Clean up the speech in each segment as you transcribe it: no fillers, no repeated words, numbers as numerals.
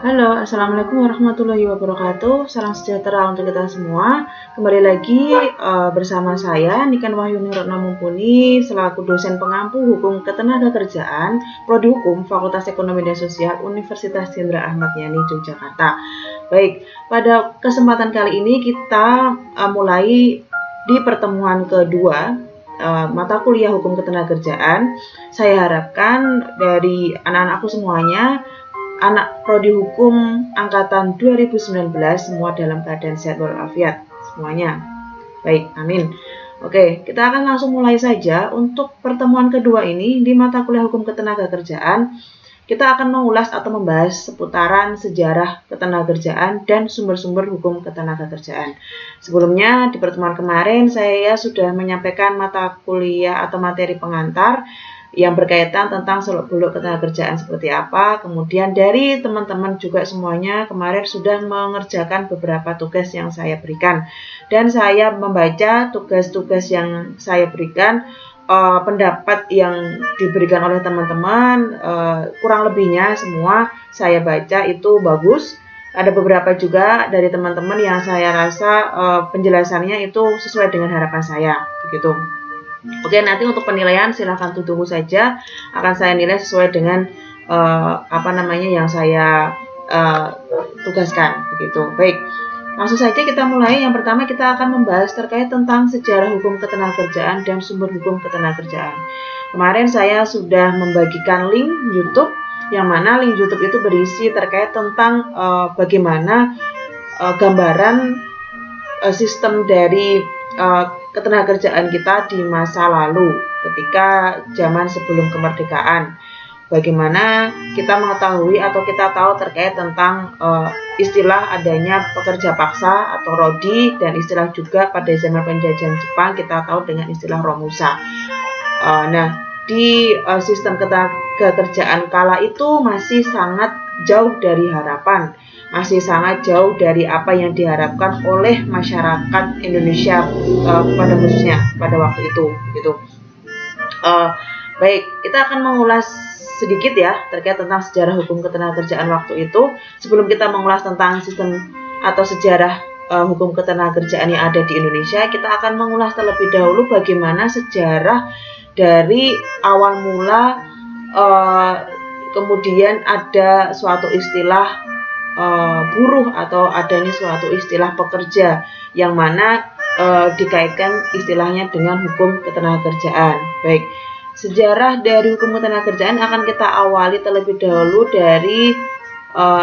Halo, Assalamualaikum warahmatullahi wabarakatuh. Salam sejahtera untuk kita semua. Kembali lagi bersama saya, Niken Wahyuni Retno Mumpuni, selaku dosen pengampu Hukum Ketenagakerjaan, Prodi Hukum Fakultas Ekonomi dan Sosial Universitas Jenderal Ahmad Yani, Yogyakarta. Baik, pada kesempatan kali ini kita mulai di pertemuan kedua mata kuliah Hukum Ketenagakerjaan. Saya harapkan dari anak-anakku semuanya, anak Prodi Hukum Angkatan 2019 semua dalam keadaan sehat walafiat semuanya. Baik, amin. Oke, kita akan langsung mulai saja. Untuk pertemuan kedua ini di mata kuliah Hukum Ketenagakerjaan, kita akan mengulas atau membahas seputaran sejarah ketenagakerjaan dan sumber-sumber hukum ketenagakerjaan. Sebelumnya, di pertemuan kemarin saya sudah menyampaikan mata kuliah atau materi pengantar yang berkaitan tentang seluk-beluk ketenagakerjaan seperti apa. Kemudian dari teman-teman juga semuanya kemarin sudah mengerjakan beberapa tugas yang saya berikan. Dan saya membaca tugas-tugas yang saya berikan, pendapat yang diberikan oleh teman-teman, kurang lebihnya semua saya baca itu bagus. Ada beberapa juga dari teman-teman yang saya rasa penjelasannya itu sesuai dengan harapan saya, begitu. Oke, nanti untuk penilaian silahkan tunggu saja, akan saya nilai sesuai dengan yang saya tugaskan, begitu. Baik, langsung saja kita mulai. Yang pertama kita akan membahas terkait tentang sejarah hukum ketenagakerjaan dan sumber hukum ketenagakerjaan. Kemarin saya sudah membagikan link YouTube, yang mana link YouTube itu berisi terkait tentang bagaimana gambaran sistem dari ketenagakerjaan kita di masa lalu ketika zaman sebelum kemerdekaan. Bagaimana kita mengetahui atau kita tahu terkait tentang istilah adanya pekerja paksa atau rodi, dan istilah juga pada zaman penjajahan Jepang kita tahu dengan istilah romusa. Nah, di sistem ketenagakerjaan kala itu masih sangat jauh dari harapan, masih sangat jauh dari apa yang diharapkan oleh masyarakat Indonesia pada khususnya pada waktu itu, gitu. Baik, kita akan mengulas sedikit ya terkait tentang sejarah hukum ketenagakerjaan waktu itu. Sebelum kita mengulas tentang sistem atau sejarah hukum ketenagakerjaan yang ada di Indonesia, kita akan mengulas terlebih dahulu bagaimana sejarah dari awal mula kemudian ada suatu istilah buruh atau adanya suatu istilah pekerja yang mana dikaitkan istilahnya dengan hukum ketenagakerjaan. Baik, sejarah dari hukum ketenagakerjaan akan kita awali terlebih dahulu dari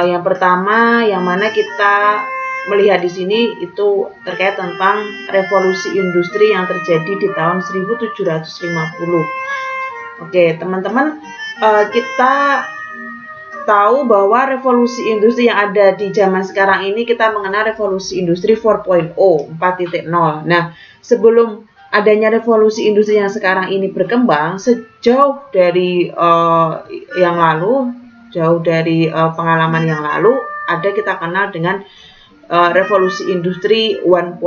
yang pertama, yang mana kita melihat di sini itu terkait tentang revolusi industri yang terjadi di tahun 1750. Oke, teman-teman, kita tahu bahwa revolusi industri yang ada di zaman sekarang ini kita mengenal revolusi industri 4.0, 4.0. Nah, sebelum adanya revolusi industri yang sekarang ini berkembang, sejauh dari yang lalu, jauh dari pengalaman yang lalu, ada kita kenal dengan revolusi industri 1.0.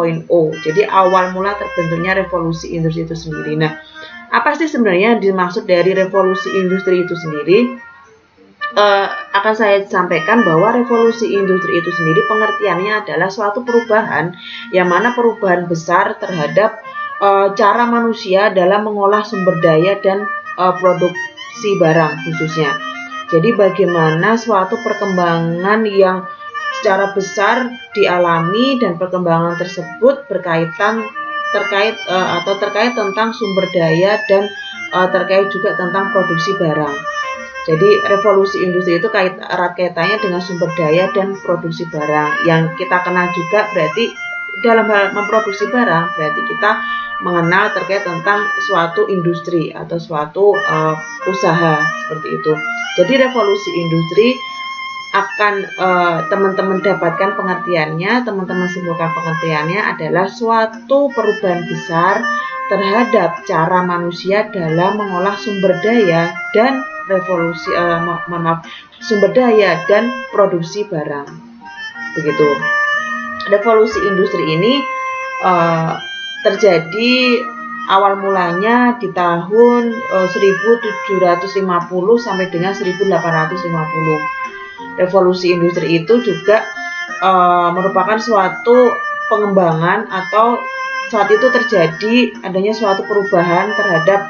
Jadi awal mula terbentuknya revolusi industri itu sendiri. Nah, apa sih sebenarnya dimaksud dari revolusi industri itu sendiri? Akan saya sampaikan bahwa revolusi industri itu sendiri pengertiannya adalah suatu perubahan yang mana perubahan besar terhadap cara manusia dalam mengolah sumber daya dan produksi barang khususnya. Jadi bagaimana suatu perkembangan yang secara besar dialami dan perkembangan tersebut terkait tentang sumber daya dan terkait juga tentang produksi barang. Jadi revolusi industri itu erat kaitannya dengan sumber daya dan produksi barang. Yang kita kenal juga berarti dalam hal memproduksi barang berarti kita mengenal terkait tentang suatu industri atau suatu usaha seperti itu. Jadi revolusi industri akan teman-teman dapatkan pengertiannya, teman-teman simpulkan pengertiannya adalah suatu perubahan besar terhadap cara manusia dalam mengolah sumber daya dan sumber daya dan produksi barang. Begitu. Revolusi industri ini terjadi awal mulanya di tahun 1750 sampai dengan 1850. revolusi industri itu juga merupakan suatu pengembangan atau saat itu terjadi adanya suatu perubahan terhadap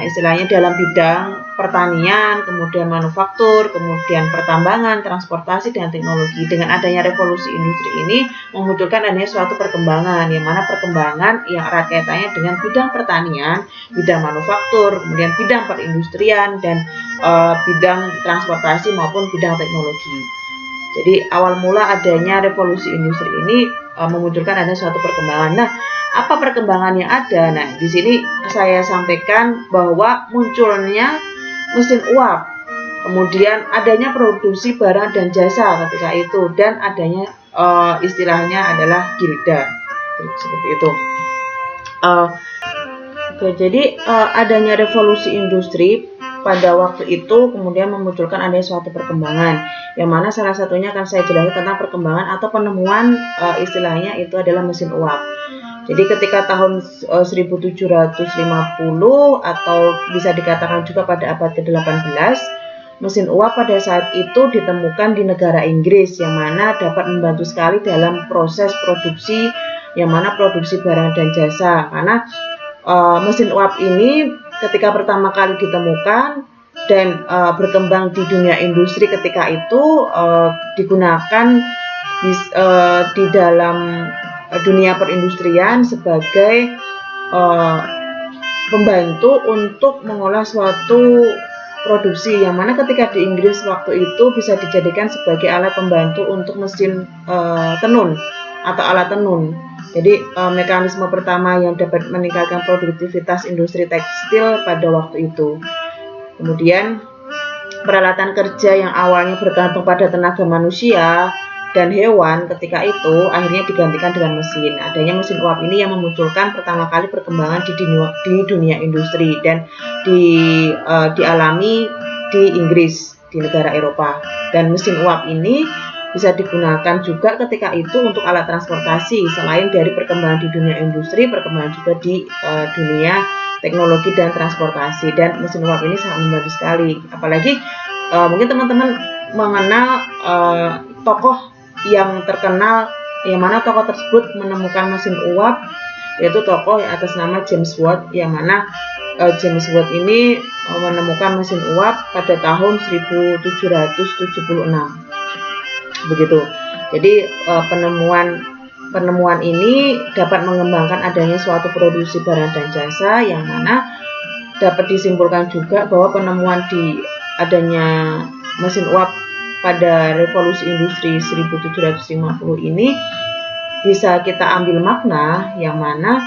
istilahnya dalam bidang pertanian, kemudian manufaktur, kemudian pertambangan, transportasi, dan teknologi. Dengan adanya revolusi industri ini memunculkan adanya suatu perkembangan, yang mana perkembangan yang erat kaitannya dengan bidang pertanian, bidang manufaktur, kemudian bidang perindustrian, dan bidang transportasi maupun bidang teknologi. Jadi awal mula adanya revolusi industri ini memunculkan adanya suatu perkembangan. Nah, apa perkembangan yang ada? Nah, di sini saya sampaikan bahwa munculnya mesin uap, kemudian adanya produksi barang dan jasa ketika itu, dan adanya istilahnya adalah gilda, seperti itu. Jadi adanya revolusi industri pada waktu itu kemudian memunculkan adanya suatu perkembangan, yang mana salah satunya akan saya jelaskan tentang perkembangan atau penemuan istilahnya itu adalah mesin uap. Jadi ketika tahun 1750 atau bisa dikatakan juga pada abad ke-18, mesin uap pada saat itu ditemukan di negara Inggris, yang mana dapat membantu sekali dalam proses produksi, yang mana produksi barang dan jasa. Karena mesin uap ini ketika pertama kali ditemukan dan berkembang di dunia industri ketika itu digunakan di dalam dunia perindustrian sebagai pembantu untuk mengolah suatu produksi, yang mana ketika di Inggris waktu itu bisa dijadikan sebagai alat pembantu untuk mesin tenun atau alat tenun. Jadi mekanisme pertama yang dapat meningkatkan produktivitas industri tekstil pada waktu itu. Kemudian peralatan kerja yang awalnya bergantung pada tenaga manusia dan hewan ketika itu akhirnya digantikan dengan mesin. Adanya mesin uap ini yang memunculkan pertama kali perkembangan di dunia industri dan dialami di Inggris, di negara Eropa. Dan mesin uap ini bisa digunakan juga ketika itu untuk alat transportasi. Selain dari perkembangan di dunia industri, perkembangan juga di dunia teknologi dan transportasi. Dan mesin uap ini sangat membantu sekali. Apalagi mungkin teman-teman mengenal tokoh yang terkenal, yang mana tokoh tersebut menemukan mesin uap, yaitu tokoh atas nama James Watt, yang mana James Watt ini menemukan mesin uap pada tahun 1776. Begitu. Jadi penemuan ini dapat mengembangkan adanya suatu produksi barang dan jasa, yang mana dapat disimpulkan juga bahwa penemuan di adanya mesin uap pada revolusi industri 1750 ini bisa kita ambil makna, yang mana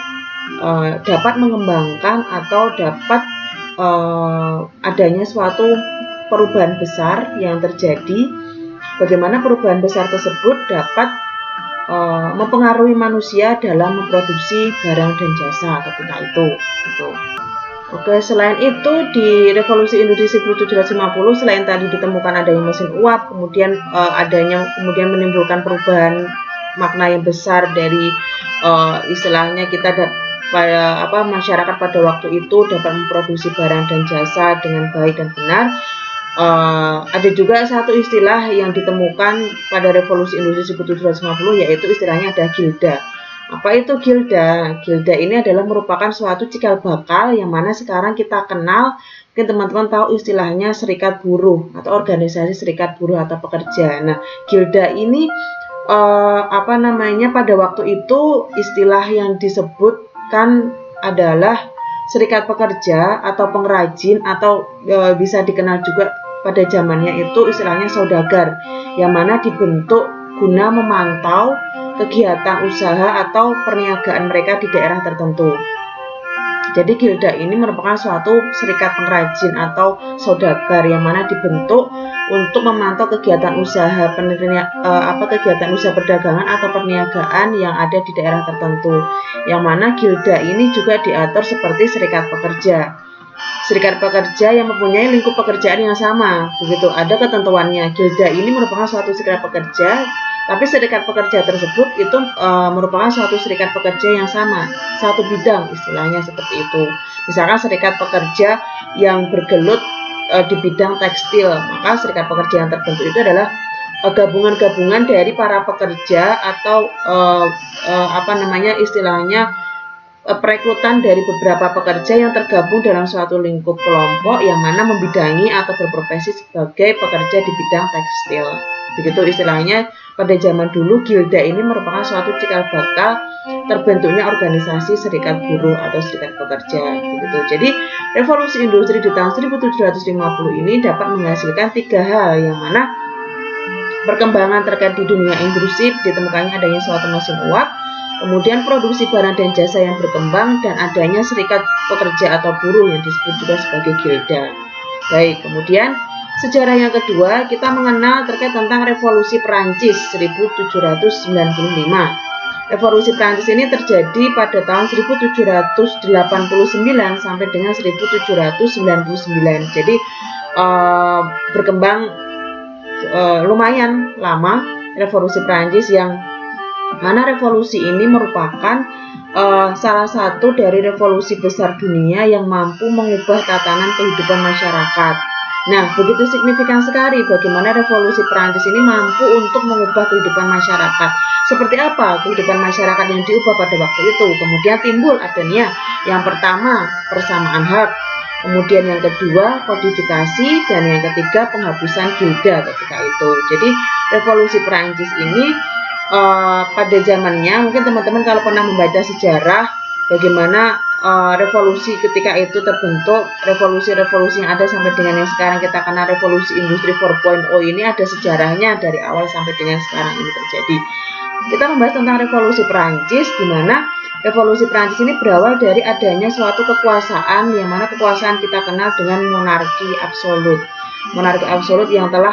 dapat mengembangkan atau dapat adanya suatu perubahan besar yang terjadi. Bagaimana perubahan besar tersebut dapat mempengaruhi manusia dalam memproduksi barang dan jasa ketika itu. Gitu. Oke, selain itu di revolusi industri 1750, selain tadi ditemukan adanya mesin uap, kemudian kemudian menimbulkan perubahan makna yang besar dari istilahnya kita masyarakat pada waktu itu dapat memproduksi barang dan jasa dengan baik dan benar. Ada juga satu istilah yang ditemukan pada revolusi industri 1750, yaitu istilahnya ada gilda. Apa itu gilda? Gilda ini adalah merupakan suatu cikal bakal yang mana sekarang kita kenal, mungkin teman-teman tahu istilahnya serikat buruh atau organisasi serikat buruh atau pekerja. Nah, gilda ini pada waktu itu istilah yang disebutkan adalah serikat pekerja atau pengrajin, atau bisa dikenal juga pada zamannya itu istilahnya saudagar, yang mana dibentuk guna memantau kegiatan usaha atau perniagaan mereka di daerah tertentu. Jadi gilda ini merupakan suatu serikat pengrajin atau saudagar yang mana dibentuk untuk memantau kegiatan usaha kegiatan usaha perdagangan atau perniagaan yang ada di daerah tertentu. Yang mana gilda ini juga diatur seperti serikat pekerja. Serikat pekerja yang mempunyai lingkup pekerjaan yang sama, begitu ada ketentuannya. Gilda ini merupakan suatu serikat pekerja, tapi serikat pekerja tersebut itu merupakan suatu serikat pekerja yang sama, satu bidang istilahnya seperti itu. Misalkan serikat pekerja yang bergelut di bidang tekstil. Maka serikat pekerja yang terbentuk itu adalah gabungan-gabungan dari para pekerja atau istilahnya perekrutan dari beberapa pekerja yang tergabung dalam suatu lingkup kelompok yang mana membidangi atau berprofesi sebagai pekerja di bidang tekstil. Begitu istilahnya. Pada zaman dulu gilda ini merupakan suatu cikal bakal terbentuknya organisasi serikat buruh atau serikat pekerja. Begitu. Jadi revolusi industri di tahun 1750 ini dapat menghasilkan 3 hal, yang mana perkembangan terkait di dunia industri, ditemukannya adanya suatu mesin uap, kemudian produksi barang dan jasa yang berkembang, dan adanya serikat pekerja atau buruh yang disebut juga sebagai gilda. Baik, kemudian sejarah yang kedua, kita mengenal terkait tentang revolusi Perancis 1795. Revolusi Perancis ini terjadi pada tahun 1789 sampai dengan 1799. Jadi berkembang lumayan lama revolusi Perancis, yang mana revolusi ini merupakan salah satu dari revolusi besar dunia yang mampu mengubah tatanan kehidupan masyarakat. Nah, begitu signifikan sekali bagaimana revolusi Perancis ini mampu untuk mengubah kehidupan masyarakat. Seperti apa kehidupan masyarakat yang diubah pada waktu itu? Kemudian timbul adanya yang pertama persamaan hak, kemudian yang kedua kodifikasi, dan yang ketiga penghapusan gilda ketika itu. Jadi revolusi Perancis ini pada zamannya, mungkin teman-teman kalau pernah membaca sejarah bagaimana revolusi ketika itu terbentuk, revolusi-revolusi yang ada sampai dengan yang sekarang kita kenal revolusi industri 4.0 ini ada sejarahnya dari awal sampai dengan sekarang ini terjadi. Kita membahas tentang revolusi Perancis, di mana revolusi Perancis ini berawal dari adanya suatu kekuasaan, yang mana kekuasaan kita kenal dengan monarki absolut. Monarki absolut yang telah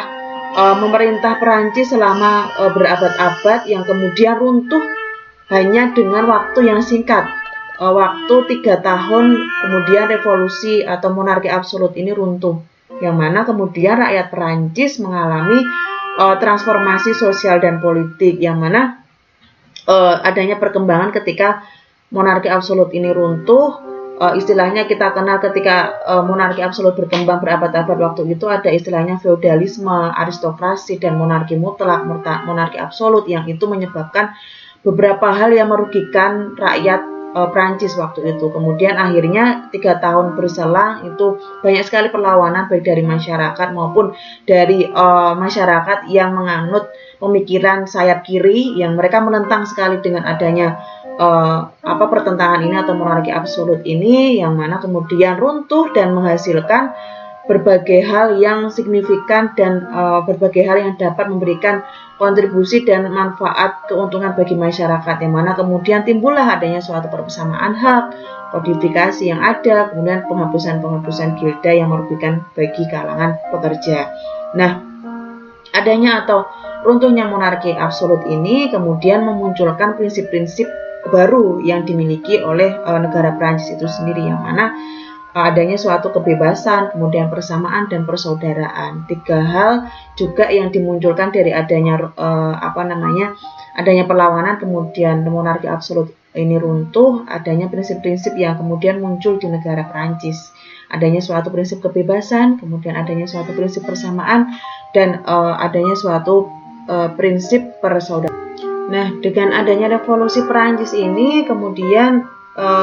memerintah Perancis selama berabad-abad, yang kemudian runtuh hanya dengan waktu yang singkat. Waktu 3 tahun kemudian revolusi atau monarki absolut ini runtuh, yang mana kemudian rakyat Perancis mengalami transformasi sosial dan politik, yang mana adanya perkembangan ketika monarki absolut ini runtuh. Istilahnya kita kenal ketika monarki absolut berkembang berabad-abad waktu itu ada istilahnya feodalisme, aristokrasi, dan monarki mutlak, monarki absolut, yang itu menyebabkan beberapa hal yang merugikan rakyat Prancis waktu itu. Kemudian akhirnya 3 tahun berselang itu banyak sekali perlawanan baik dari masyarakat maupun dari masyarakat yang menganut pemikiran sayap kiri, yang mereka menentang sekali dengan adanya pertentangan ini atau monarki absolut ini, yang mana kemudian runtuh dan menghasilkan berbagai hal yang signifikan dan berbagai hal yang dapat memberikan kontribusi dan manfaat keuntungan bagi masyarakat, yang mana kemudian timbullah adanya suatu persamaan hak, kodifikasi yang ada, kemudian penghapusan gilda yang merugikan bagi kalangan pekerja. Nah, adanya atau runtuhnya monarki absolut ini kemudian memunculkan prinsip-prinsip baru yang dimiliki oleh negara Prancis itu sendiri, yang mana adanya suatu kebebasan, kemudian persamaan dan persaudaraan. 3 hal juga yang dimunculkan dari adanya adanya perlawanan, kemudian monarki absolut ini runtuh, adanya prinsip-prinsip yang kemudian muncul di negara Prancis. Adanya suatu prinsip kebebasan, kemudian adanya suatu prinsip persamaan, dan adanya suatu prinsip persaudaraan. Nah, dengan adanya revolusi Prancis ini kemudian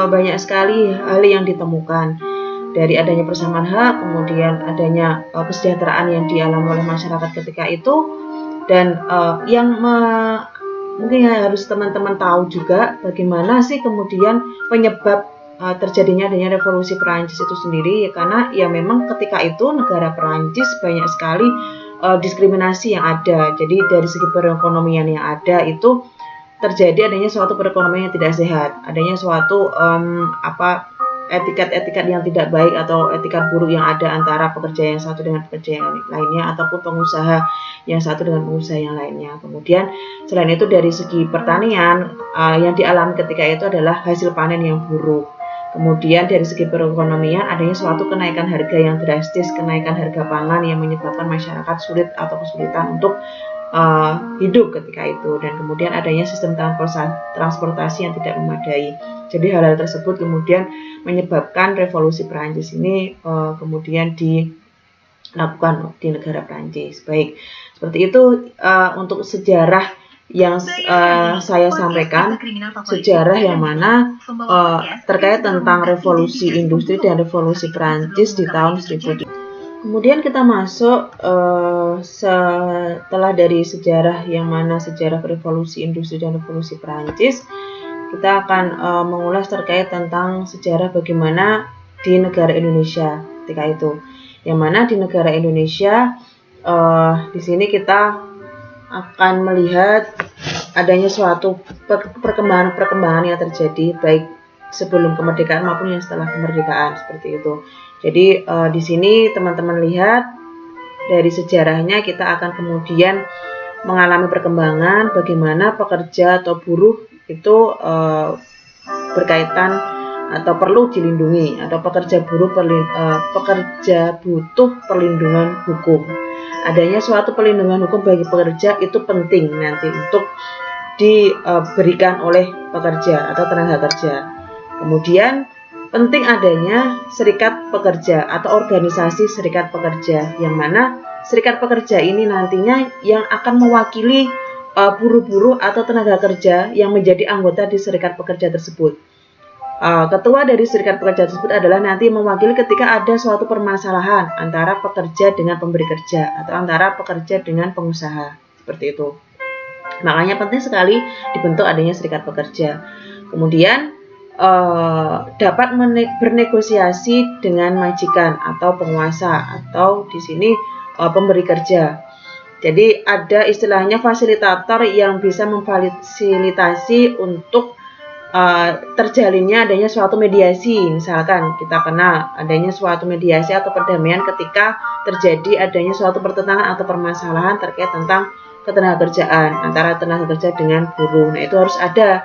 banyak sekali hal yang ditemukan. Dari adanya persamaan hak, kemudian adanya kesejahteraan yang dialami oleh masyarakat ketika itu, dan mungkin harus teman-teman tahu juga bagaimana sih kemudian penyebab terjadinya adanya revolusi Perancis itu sendiri, ya karena ya memang ketika itu negara Perancis banyak sekali diskriminasi yang ada. Jadi dari segi perekonomian yang ada itu terjadi adanya suatu perekonomian yang tidak sehat, adanya suatu etikat-etikat yang tidak baik atau etikat buruk yang ada antara pekerja yang satu dengan pekerja yang lainnya, ataupun pengusaha yang satu dengan pengusaha yang lainnya. Kemudian selain itu dari segi pertanian yang dialami ketika itu adalah hasil panen yang buruk. Kemudian dari segi perekonomian adanya suatu kenaikan harga yang drastis, kenaikan harga pangan yang menyebabkan masyarakat sulit atau kesulitan untuk hidup ketika itu, dan kemudian adanya sistem transportasi yang tidak memadai. Jadi hal-hal tersebut kemudian menyebabkan revolusi Perancis ini kemudian lakukan di negara Prancis. Baik, seperti itu untuk sejarah yang saya sampaikan, sejarah yang mana terkait tentang revolusi industri dan revolusi Prancis di tahun 1000. Kemudian kita masuk setelah dari sejarah yang mana sejarah revolusi industri dan revolusi Prancis, kita akan mengulas terkait tentang sejarah bagaimana di negara Indonesia ketika itu. Yang mana di negara Indonesia di sini kita akan melihat adanya suatu perkembangan yang terjadi baik sebelum kemerdekaan maupun yang setelah kemerdekaan, seperti itu. Jadi di sini teman-teman lihat dari sejarahnya, kita akan kemudian mengalami perkembangan bagaimana pekerja atau buruh itu berkaitan atau perlu dilindungi, atau pekerja butuh perlindungan hukum. Adanya suatu perlindungan hukum bagi pekerja itu penting nanti untuk diberikan oleh pekerja atau tenaga kerja. Kemudian penting adanya serikat pekerja atau organisasi serikat pekerja, yang mana serikat pekerja ini nantinya yang akan mewakili buruh-buruh atau tenaga kerja yang menjadi anggota di serikat pekerja tersebut. Ketua dari serikat pekerja tersebut adalah nanti mewakili ketika ada suatu permasalahan antara pekerja dengan pemberi kerja atau antara pekerja dengan pengusaha, seperti itu. Makanya penting sekali dibentuk adanya serikat pekerja. Kemudian dapat bernegosiasi dengan majikan atau penguasa atau di sini pemberi kerja. Jadi ada istilahnya fasilitator yang bisa memfasilitasi untuk terjalinnya adanya suatu mediasi. Misalkan kita kenal adanya suatu mediasi atau perdamaian ketika terjadi adanya suatu pertentangan atau permasalahan terkait tentang ketenagakerjaan antara tenaga kerja dengan buruh. Nah, itu harus ada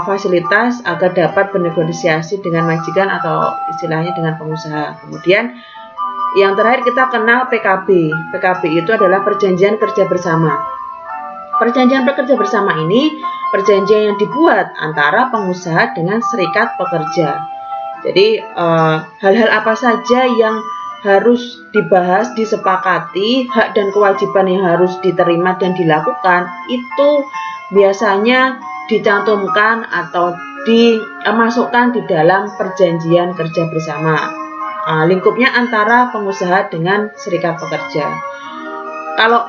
fasilitas agar dapat bernegosiasi dengan majikan atau istilahnya dengan pengusaha. Kemudian yang terakhir kita kenal PKB. PKB itu adalah perjanjian kerja bersama. Perjanjian kerja bersama ini perjanjian yang dibuat antara pengusaha dengan serikat pekerja. Jadi hal-hal apa saja yang harus dibahas, disepakati, hak dan kewajiban yang harus diterima dan dilakukan, itu biasanya dicantumkan atau dimasukkan di dalam perjanjian kerja bersama. Lingkupnya antara pengusaha dengan serikat pekerja. Kalau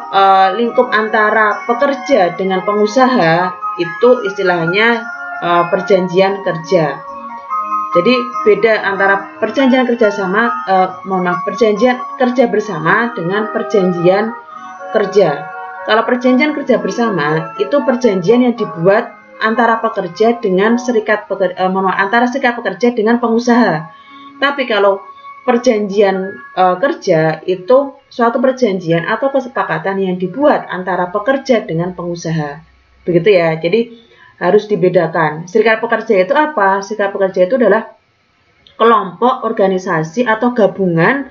lingkup antara pekerja dengan pengusaha itu istilahnya perjanjian kerja. Jadi beda antara perjanjian perjanjian kerja bersama dengan perjanjian kerja. Kalau perjanjian kerja bersama itu perjanjian yang dibuat antara pekerja dengan antara serikat pekerja dengan pengusaha. Tapi kalau perjanjian kerja itu suatu perjanjian atau kesepakatan yang dibuat antara pekerja dengan pengusaha. Begitu ya. Jadi harus dibedakan. Serikat pekerja itu apa? Serikat pekerja itu adalah kelompok, organisasi atau gabungan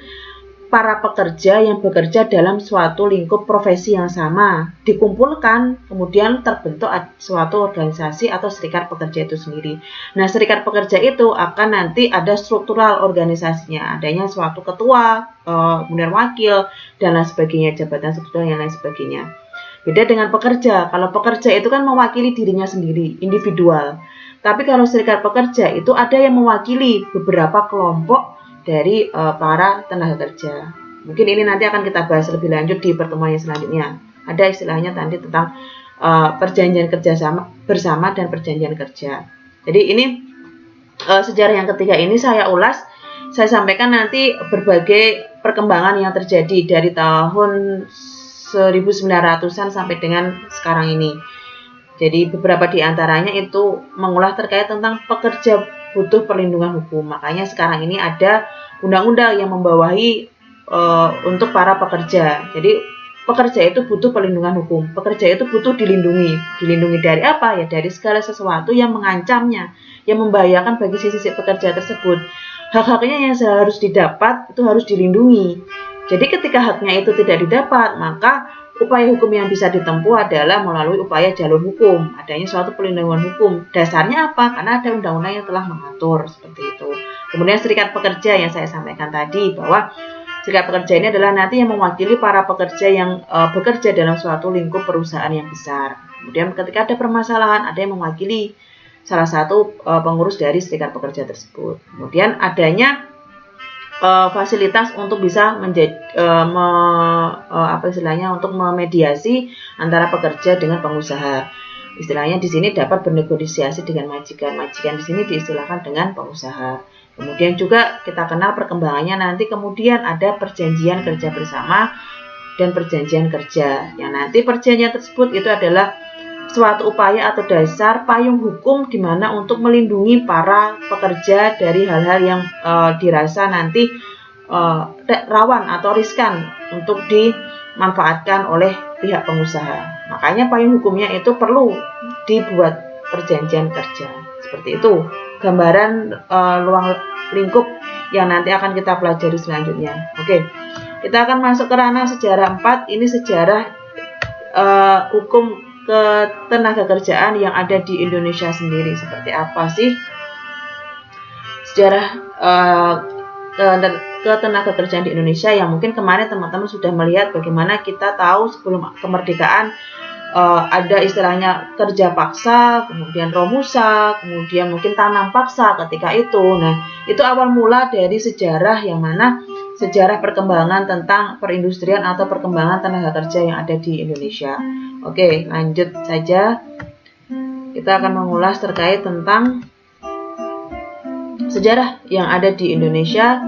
para pekerja yang bekerja dalam suatu lingkup profesi yang sama, dikumpulkan, kemudian terbentuk suatu organisasi atau serikat pekerja itu sendiri. Nah, serikat pekerja itu akan nanti ada struktural organisasinya, adanya suatu ketua, kemudian wakil, dan lain sebagainya, jabatan struktural dan lain sebagainya. Beda dengan pekerja. Kalau pekerja itu kan mewakili dirinya sendiri, individual. Tapi kalau serikat pekerja itu ada yang mewakili beberapa kelompok dari para tenaga kerja. Mungkin ini nanti akan kita bahas lebih lanjut di pertemuan yang selanjutnya. Ada istilahnya tadi tentang perjanjian kerja bersama dan perjanjian kerja. Jadi ini sejarah yang ketiga ini saya ulas, saya sampaikan nanti berbagai perkembangan yang terjadi dari tahun 1900-an sampai dengan sekarang ini. Jadi beberapa di antaranya itu mengulas terkait tentang pekerja butuh perlindungan hukum. Makanya sekarang ini ada undang-undang yang membawahi untuk para pekerja. Jadi pekerja itu butuh perlindungan hukum. Pekerja itu butuh dilindungi. Dilindungi dari apa? Ya dari segala sesuatu yang mengancamnya, yang membahayakan bagi sisi pekerja tersebut. Hak-haknya yang harus didapat itu harus dilindungi. Jadi ketika haknya itu tidak didapat, maka upaya hukum yang bisa ditempuh adalah melalui upaya jalur hukum, adanya suatu perlindungan hukum. Dasarnya apa? Karena ada undang-undang yang telah mengatur seperti itu. Kemudian serikat pekerja yang saya sampaikan tadi, bahwa Serikat pekerja ini adalah nanti yang mewakili para pekerja yang bekerja dalam suatu lingkup perusahaan yang besar. Kemudian ketika ada permasalahan, ada yang mewakili salah satu pengurus dari serikat pekerja tersebut. Kemudian adanya fasilitas untuk bisa untuk memediasi antara pekerja dengan pengusaha. Istilahnya di sini dapat bernegosiasi dengan majikan. Majikan di sini diistilahkan dengan pengusaha. Kemudian juga kita kenal perkembangannya nanti kemudian ada perjanjian kerja bersama dan perjanjian kerja. Yang nanti perjanjian tersebut itu adalah suatu upaya atau dasar payung hukum di mana untuk melindungi para pekerja dari hal-hal yang dirasa nanti rawan atau riskan untuk dimanfaatkan oleh pihak pengusaha. Makanya payung hukumnya itu perlu dibuat perjanjian kerja. Seperti itu gambaran ruang lingkup yang nanti akan kita pelajari selanjutnya. Oke, kita akan masuk ke ranah sejarah 4. Ini sejarah hukum ketenagakerjaan yang ada di Indonesia sendiri. Seperti apa sih sejarah ketenagakerjaan di Indonesia yang mungkin kemarin teman-teman sudah melihat bagaimana kita tahu sebelum kemerdekaan ada istilahnya kerja paksa, kemudian romusa, kemudian mungkin tanam paksa ketika itu. Nah, itu awal mula dari sejarah yang mana sejarah perkembangan tentang perindustrian atau perkembangan tenaga kerja yang ada di Indonesia. Oke, lanjut saja. Kita akan mengulas terkait tentang sejarah yang ada di Indonesia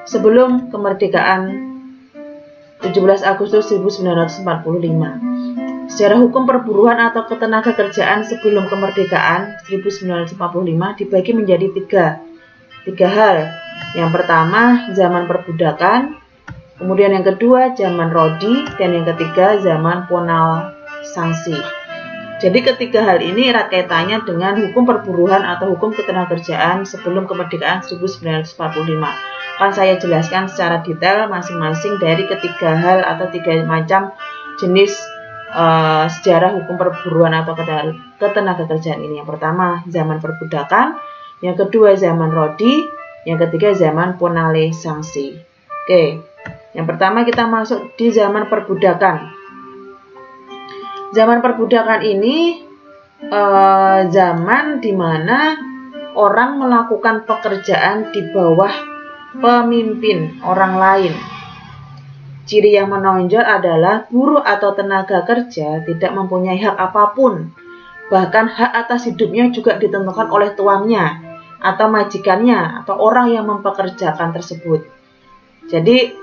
sebelum kemerdekaan 17 Agustus 1945. Sejarah hukum perburuan atau ketenagakerjaan sebelum kemerdekaan 1945 dibagi menjadi tiga hal. Yang pertama, zaman perbudakan, kemudian yang kedua, zaman rodi, dan yang ketiga, zaman ponal sanksi. Jadi ketiga hal ini erat kaitannya dengan hukum perburuan atau hukum ketenagakerjaan sebelum kemerdekaan 1945. Akan saya jelaskan secara detail masing-masing dari ketiga hal atau tiga macam jenis sejarah hukum perburuan atau ketenagakerjaan ini. Yang pertama zaman perbudakan, yang kedua zaman rodi, yang ketiga zaman ponale sanksi. Oke, yang pertama kita masuk di zaman perbudakan. Zaman perbudakan ini zaman di mana orang melakukan pekerjaan di bawah pemimpin orang lain. Ciri yang menonjol adalah buruh atau tenaga kerja tidak mempunyai hak apapun. Bahkan hak atas hidupnya juga ditentukan oleh tuannya atau majikannya atau orang yang mempekerjakan tersebut. Jadi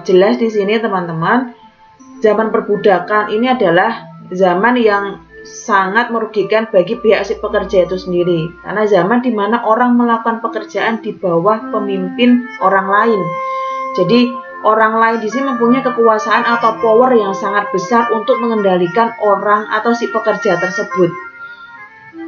jelas di sini teman-teman, zaman perbudakan ini adalah zaman yang sangat merugikan bagi pihak si pekerja itu sendiri. Karena zaman di mana orang melakukan pekerjaan di bawah pemimpin orang lain. Jadi orang lain di sini mempunyai kekuasaan atau power yang sangat besar untuk mengendalikan orang atau si pekerja tersebut.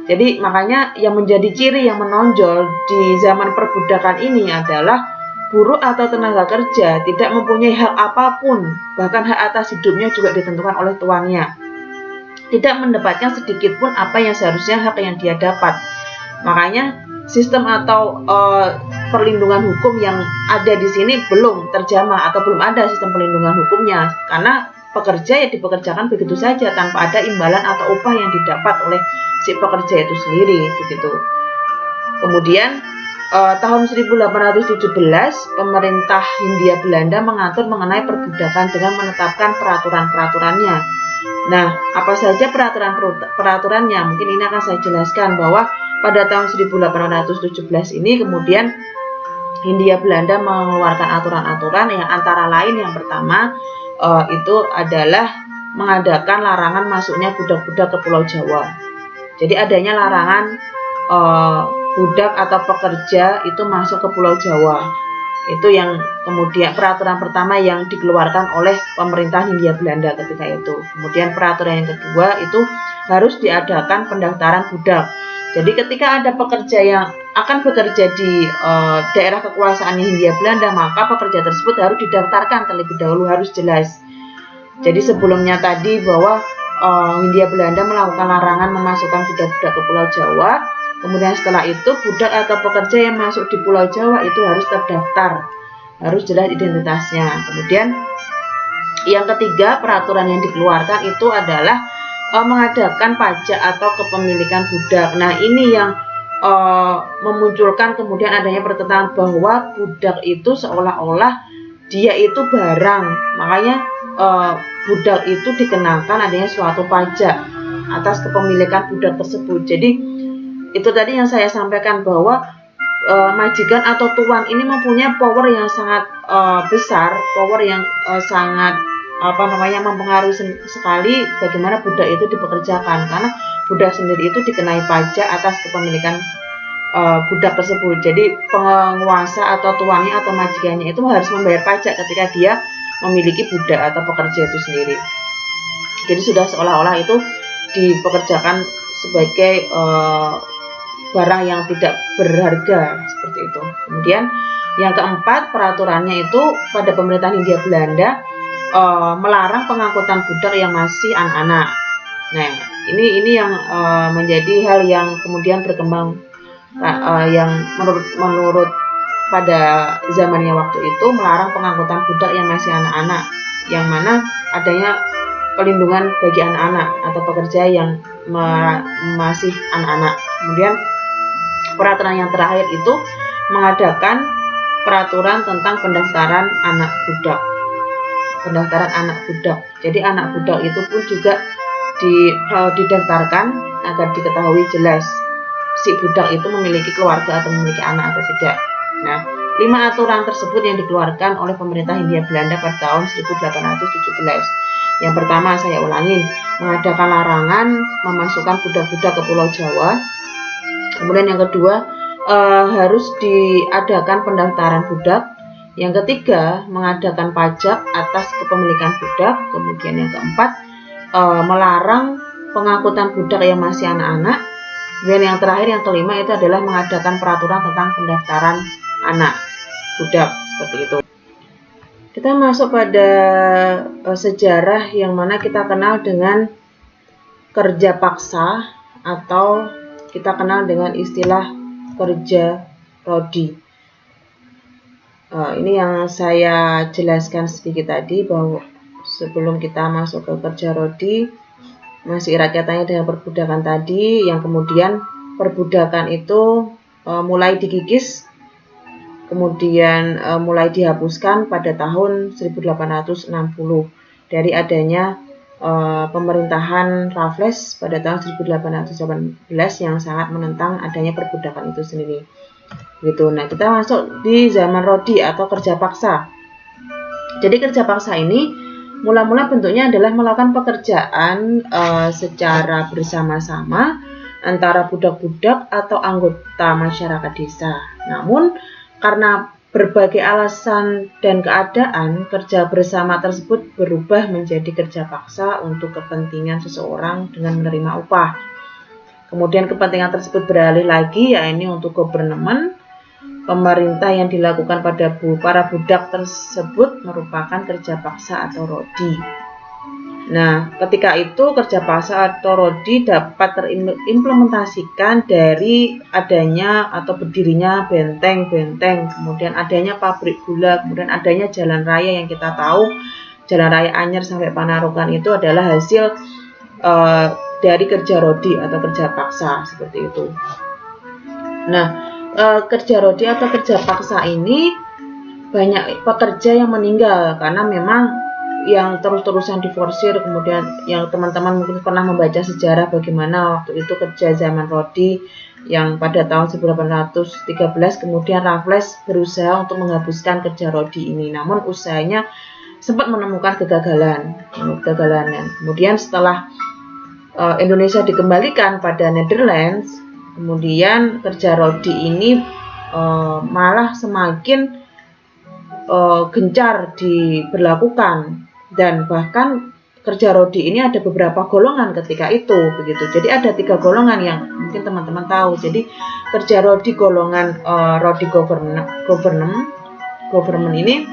Jadi makanya yang menjadi ciri yang menonjol di zaman perbudakan ini adalah buruh atau tenaga kerja tidak mempunyai hak apapun, bahkan hak atas hidupnya juga ditentukan oleh tuannya. Tidak mendapatkan sedikit pun apa yang seharusnya hak yang dia dapat. Makanya sistem atau perlindungan hukum yang ada di sini belum terjamah atau belum ada sistem perlindungan hukumnya, karena pekerja yang dipekerjakan begitu saja tanpa ada imbalan atau upah yang didapat oleh si pekerja itu sendiri begitu. Kemudian tahun 1817 pemerintah Hindia Belanda mengatur mengenai perbudakan dengan menetapkan peraturan-peraturannya. Nah, apa saja peraturannya? Mungkin ini akan saya jelaskan bahwa pada tahun 1817 ini kemudian Hindia Belanda mengeluarkan aturan-aturan yang antara lain yang pertama itu adalah mengadakan larangan masuknya budak-budak ke Pulau Jawa. Jadi adanya larangan budak atau pekerja itu masuk ke Pulau Jawa. Itu yang kemudian peraturan pertama yang dikeluarkan oleh pemerintah Hindia Belanda ketika itu. Kemudian peraturan yang kedua itu harus diadakan pendaftaran budak. Jadi ketika ada pekerja yang akan bekerja di daerah kekuasaan Hindia Belanda, maka pekerja tersebut harus didaftarkan terlebih dahulu, harus jelas. Jadi sebelumnya tadi bahwa Hindia Belanda melakukan larangan memasukkan budak-budak ke Pulau Jawa. Kemudian setelah itu budak atau pekerja yang masuk di Pulau Jawa itu harus terdaftar. harus jelas identitasnya. Kemudian yang ketiga, peraturan yang dikeluarkan itu adalah mengadakan pajak atau kepemilikan budak. Nah, ini yang memunculkan kemudian adanya pertentangan bahwa budak itu seolah-olah dia itu barang, makanya budak itu dikenakan adanya suatu pajak atas kepemilikan budak tersebut. Jadi itu tadi yang saya sampaikan bahwa majikan atau tuan ini mempunyai power yang sangat besar, power yang sangat mempengaruhi sekali bagaimana budak itu dipekerjakan, karena budak sendiri itu dikenai pajak atas kepemilikan budak tersebut. Jadi penguasa atau tuannya atau majikannya itu harus membayar pajak ketika dia memiliki budak atau pekerja itu sendiri. Jadi sudah seolah-olah itu dipekerjakan sebagai barang yang tidak berharga seperti itu. Kemudian yang keempat, peraturannya itu pada pemerintahan Hindia Belanda melarang pengangkutan budak yang masih anak-anak. Nah, ini yang menjadi hal yang kemudian berkembang, yang menurut pada zamannya waktu itu melarang pengangkutan budak yang masih anak-anak, yang mana adanya pelindungan bagi anak-anak atau pekerja yang masih anak-anak. Kemudian peraturan yang terakhir itu mengadakan peraturan tentang pendaftaran anak budak. Pendaftaran anak budak. Jadi anak budak itu pun juga didaftarkan agar diketahui jelas si budak itu memiliki keluarga atau memiliki anak atau tidak. Nah, 5 aturan tersebut yang dikeluarkan oleh pemerintah Hindia Belanda pada tahun 1817. Yang pertama, saya ulangi, mengadakan larangan memasukkan budak-budak ke Pulau Jawa. Kemudian yang kedua, harus diadakan pendaftaran budak. Yang ketiga, mengadakan pajak atas kepemilikan budak. Kemudian yang keempat, melarang pengangkutan budak yang masih anak-anak. Dan yang terakhir, yang kelima itu adalah mengadakan peraturan tentang pendaftaran anak budak, seperti itu. Kita masuk pada sejarah yang mana kita kenal dengan kerja paksa atau kita kenal dengan istilah kerja rodi. Ini yang saya jelaskan sedikit tadi, bahwa sebelum kita masuk ke kerja rodi, masih erat kaitannya dengan perbudakan tadi, yang kemudian perbudakan itu mulai dikikis, kemudian mulai dihapuskan pada tahun 1860 dari adanya pemerintahan Raffles pada tahun 1818 yang sangat menentang adanya perbudakan itu sendiri. Gitu. Nah, kita masuk di zaman rodi atau kerja paksa. Jadi kerja paksa ini mula-mula bentuknya adalah melakukan pekerjaan secara bersama-sama antara budak-budak atau anggota masyarakat desa. Namun karena berbagai alasan dan keadaan, kerja bersama tersebut berubah menjadi kerja paksa untuk kepentingan seseorang dengan menerima upah. Kemudian kepentingan tersebut beralih lagi, yaitu untuk government. Pemerintah yang dilakukan pada para budak tersebut merupakan kerja paksa atau rodi. Nah, ketika itu kerja paksa atau rodi dapat terimplementasikan dari adanya atau berdirinya benteng-benteng, kemudian adanya pabrik gula, kemudian adanya jalan raya yang kita tahu, jalan raya Anyer sampai Panarukan itu adalah hasil dari kerja rodi atau kerja paksa, seperti itu. Nah, kerja rodi atau kerja paksa ini banyak pekerja yang meninggal karena memang yang terus-terusan diforsir. Kemudian yang teman-teman mungkin pernah membaca sejarah bagaimana waktu itu kerja zaman rodi yang pada tahun 1813 kemudian Raffles berusaha untuk menghapuskan kerja rodi ini, namun usahanya sempat menemukan kegagalan. Kemudian setelah Indonesia dikembalikan pada Netherlands, kemudian kerja rodi ini malah semakin gencar diberlakukan, dan bahkan kerja rodi ini ada beberapa golongan ketika itu, begitu. Jadi ada 3 golongan yang mungkin teman-teman tahu. Jadi kerja rodi golongan rodi government ini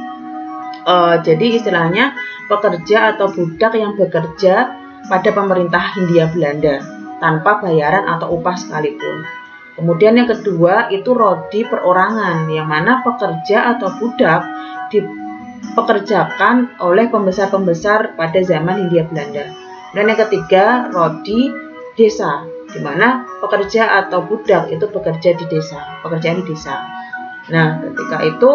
jadi istilahnya pekerja atau budak yang bekerja pada pemerintah Hindia Belanda tanpa bayaran atau upah sekalipun. Kemudian yang kedua itu rodi perorangan, yang mana pekerja atau budak dipekerjakan oleh pembesar-pembesar pada zaman Hindia Belanda. Dan yang ketiga rodi desa, di mana pekerja atau budak itu bekerja di desa, pekerjaan di desa. Nah, ketika itu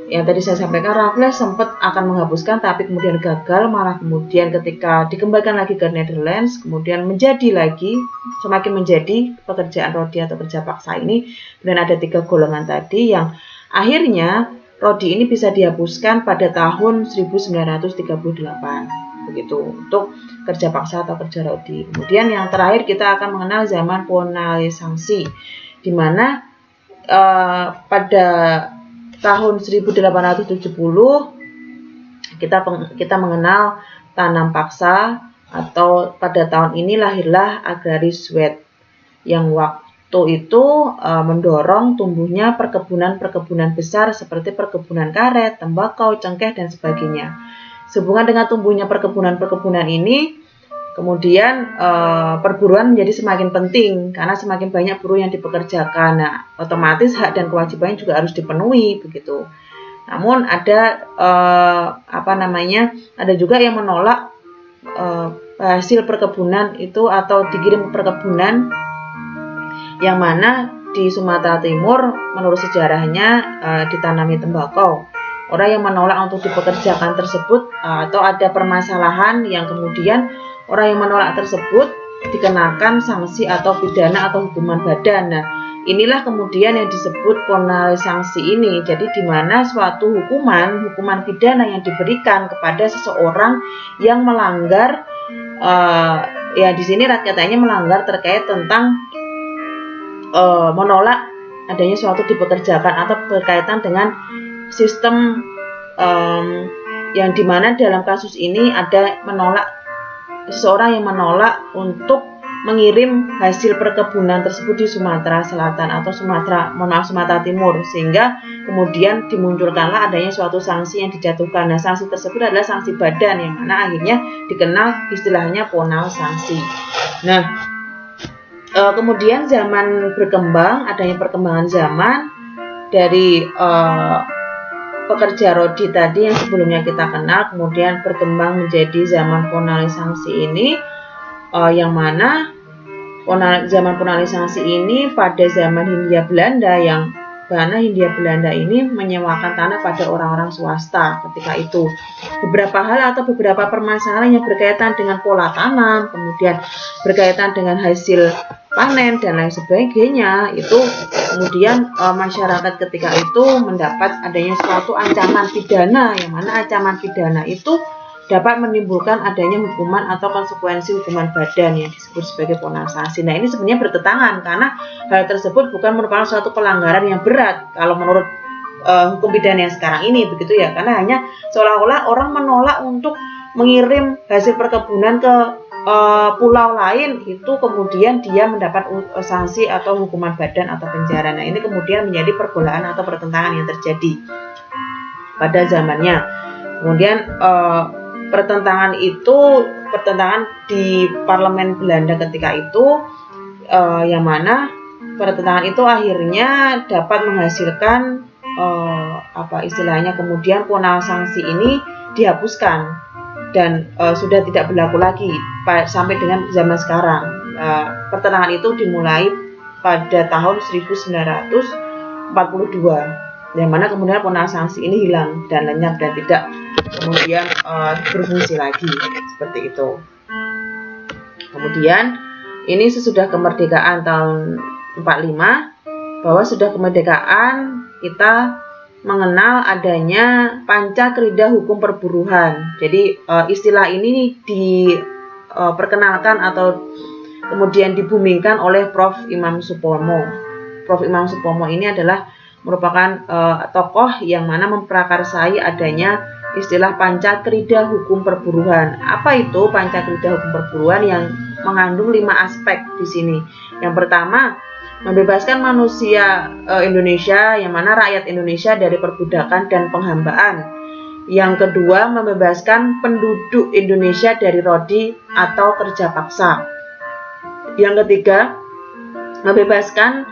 yang tadi saya sampaikan, Raffles sempat akan menghapuskan tapi kemudian gagal, malah kemudian ketika dikembalikan lagi ke Netherlands kemudian menjadi lagi semakin menjadi pekerjaan rodi atau kerja paksa ini, dan ada 3 golongan tadi yang akhirnya rodi ini bisa dihapuskan pada tahun 1938 begitu untuk kerja paksa atau kerja rodi. Kemudian yang terakhir kita akan mengenal zaman ponalisasi, di mana pada tahun 1870 kita mengenal tanam paksa, atau pada tahun ini lahirlah agraris West yang waktu itu mendorong tumbuhnya perkebunan-perkebunan besar seperti perkebunan karet, tembakau, cengkeh dan sebagainya. Sehubungan dengan tumbuhnya perkebunan-perkebunan ini, kemudian perburuan menjadi semakin penting karena semakin banyak buruh yang dipekerjakan. Nah, otomatis hak dan kewajibannya juga harus dipenuhi begitu. Namun ada ada juga yang menolak hasil perkebunan itu atau dikirim ke perkebunan, yang mana di Sumatera Timur menurut sejarahnya ditanami tembakau. Orang yang menolak untuk dipekerjakan tersebut atau ada permasalahan yang kemudian orang yang menolak tersebut dikenakan sanksi atau pidana atau hukuman badan. Nah, inilah kemudian yang disebut ponalisasi ini. Jadi di mana suatu hukuman pidana yang diberikan kepada seseorang yang melanggar, ya di sini katanya melanggar terkait tentang menolak adanya suatu dipekerjakan atau berkaitan dengan sistem yang dimana dalam kasus ini ada seseorang yang menolak untuk mengirim hasil perkebunan tersebut di Sumatera Selatan atau Sumatera Timur, sehingga kemudian dimunculkanlah adanya suatu sanksi yang dijatuhkan. Nah, sanksi tersebut adalah sanksi badan, yang mana akhirnya dikenal istilahnya ponal sanksi. Nah, kemudian zaman berkembang, adanya perkembangan zaman dari pekerja rodi tadi yang sebelumnya kita kenal, kemudian berkembang menjadi zaman ponalisasi ini, yang mana zaman ponalisasi ini pada zaman Hindia Belanda, yang mana Hindia Belanda ini menyewakan tanah pada orang-orang swasta ketika itu. Beberapa hal atau beberapa permasalahan yang berkaitan dengan pola tanam, kemudian berkaitan dengan hasil panen dan lain sebagainya, itu kemudian masyarakat ketika itu mendapat adanya suatu ancaman pidana, yang mana ancaman pidana itu dapat menimbulkan adanya hukuman atau konsekuensi hukuman badan yang disebut sebagai ponalisasi. Nah, ini sebenarnya bertentangan karena hal tersebut bukan merupakan suatu pelanggaran yang berat kalau menurut hukum pidana yang sekarang ini begitu ya, karena hanya seolah-olah orang menolak untuk mengirim hasil perkebunan ke pulau lain, itu kemudian dia mendapat sanksi atau hukuman badan atau penjara. Nah, ini kemudian menjadi pergolakan atau pertentangan yang terjadi pada zamannya. Kemudian pertentangan di parlemen Belanda ketika itu, yang mana pertentangan itu akhirnya dapat menghasilkan istilahnya kemudian ponal sanksi ini dihapuskan dan sudah tidak berlaku lagi sampai dengan zaman sekarang. Pertentangan itu dimulai pada tahun 1942, yang mana kemudian ponal sanksi ini hilang dan lenyap dan tidak kemudian berfungsi lagi seperti itu. Kemudian ini sesudah kemerdekaan tahun 45, bahwa sudah kemerdekaan kita mengenal adanya pancakrida hukum perburuhan. Jadi istilah ini diperkenalkan atau kemudian dibumingkan oleh Prof. Imam Supomo. Prof. Imam Supomo ini adalah merupakan tokoh yang mana memprakarsai adanya istilah pancakrida hukum perburuhan. Apa itu pancakrida hukum perburuhan? Yang mengandung 5 aspek di sini. Yang pertama, membebaskan manusia Indonesia, yang mana rakyat Indonesia dari perbudakan dan penghambaan. Yang kedua, membebaskan penduduk Indonesia dari rodi atau kerja paksa. Yang ketiga, membebaskan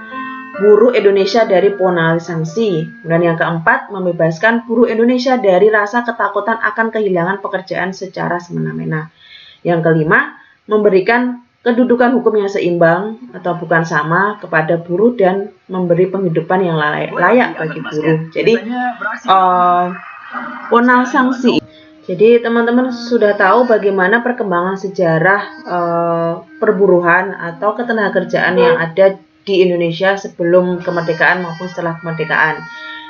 buruh Indonesia dari penalti sanksi. Dan yang keempat, membebaskan buruh Indonesia dari rasa ketakutan akan kehilangan pekerjaan secara semena-mena. Yang kelima, memberikan kedudukan hukum yang seimbang atau bukan sama kepada buruh dan memberi penghidupan yang layak bagi buruh. Jadi, penalti sanksi. Jadi teman-teman sudah tahu bagaimana perkembangan sejarah perburuhan atau ketenagakerjaan yang ada di Indonesia sebelum kemerdekaan maupun setelah kemerdekaan.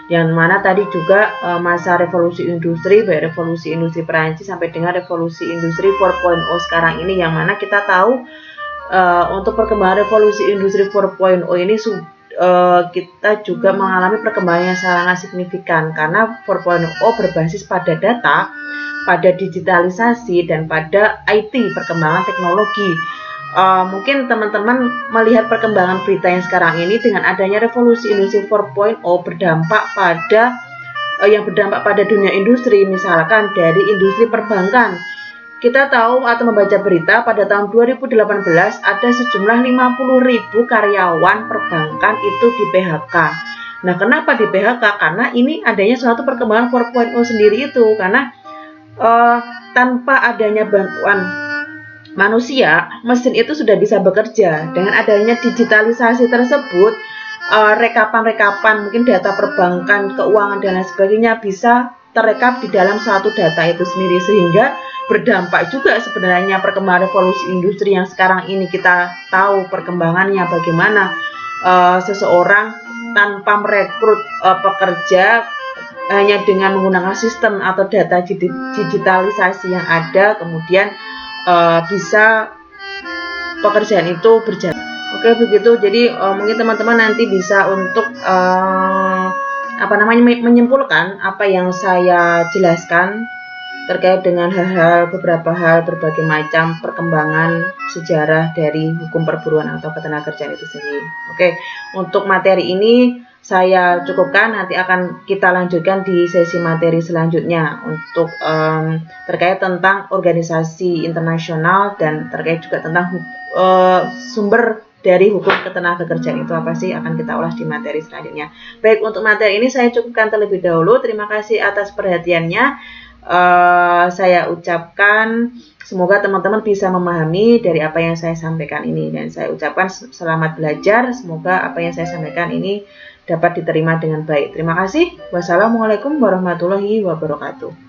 Yang mana tadi juga masa revolusi industri, baik revolusi industri Perancis sampai dengan revolusi industri 4.0 sekarang ini, yang mana kita tahu untuk perkembangan revolusi industri 4.0 ini kita juga mengalami perkembangan yang sangat signifikan karena 4.0 berbasis pada data, pada digitalisasi, dan pada IT, perkembangan teknologi. Mungkin teman-teman melihat perkembangan berita yang sekarang ini dengan adanya revolusi industri 4.0 berdampak pada dunia industri, misalkan dari industri perbankan. Kita tahu atau membaca berita pada tahun 2018 ada sejumlah 50.000 karyawan perbankan itu di PHK. Nah, kenapa di PHK? Karena ini adanya suatu perkembangan 4.0 sendiri itu, karena tanpa adanya bantuan manusia, mesin itu sudah bisa bekerja. Dengan adanya digitalisasi tersebut, rekapan-rekapan mungkin data perbankan, keuangan, dan lain sebagainya bisa terekap di dalam suatu data itu sendiri, sehingga berdampak juga sebenarnya perkembangan revolusi industri yang sekarang ini kita tahu perkembangannya bagaimana seseorang tanpa merekrut pekerja, hanya dengan menggunakan sistem atau data digitalisasi yang ada, kemudian bisa pekerjaan itu berjalan. Oke, begitu. Jadi mungkin teman-teman nanti bisa untuk menyimpulkan apa yang saya jelaskan terkait dengan beberapa hal, berbagai macam perkembangan sejarah dari hukum perburuan atau ketenagakerjaan itu sendiri. Oke, untuk materi ini saya cukupkan, nanti akan kita lanjutkan di sesi materi selanjutnya untuk terkait tentang organisasi internasional dan terkait juga tentang sumber dari hukum ketenagakerjaan itu apa sih, akan kita ulas di materi selanjutnya. Baik, untuk materi ini saya cukupkan terlebih dahulu. Terima kasih atas perhatiannya. Saya ucapkan semoga teman-teman bisa memahami dari apa yang saya sampaikan ini, dan saya ucapkan selamat belajar. Semoga apa yang saya sampaikan ini dapat diterima dengan baik. Terima kasih. Wassalamualaikum warahmatullahi wabarakatuh.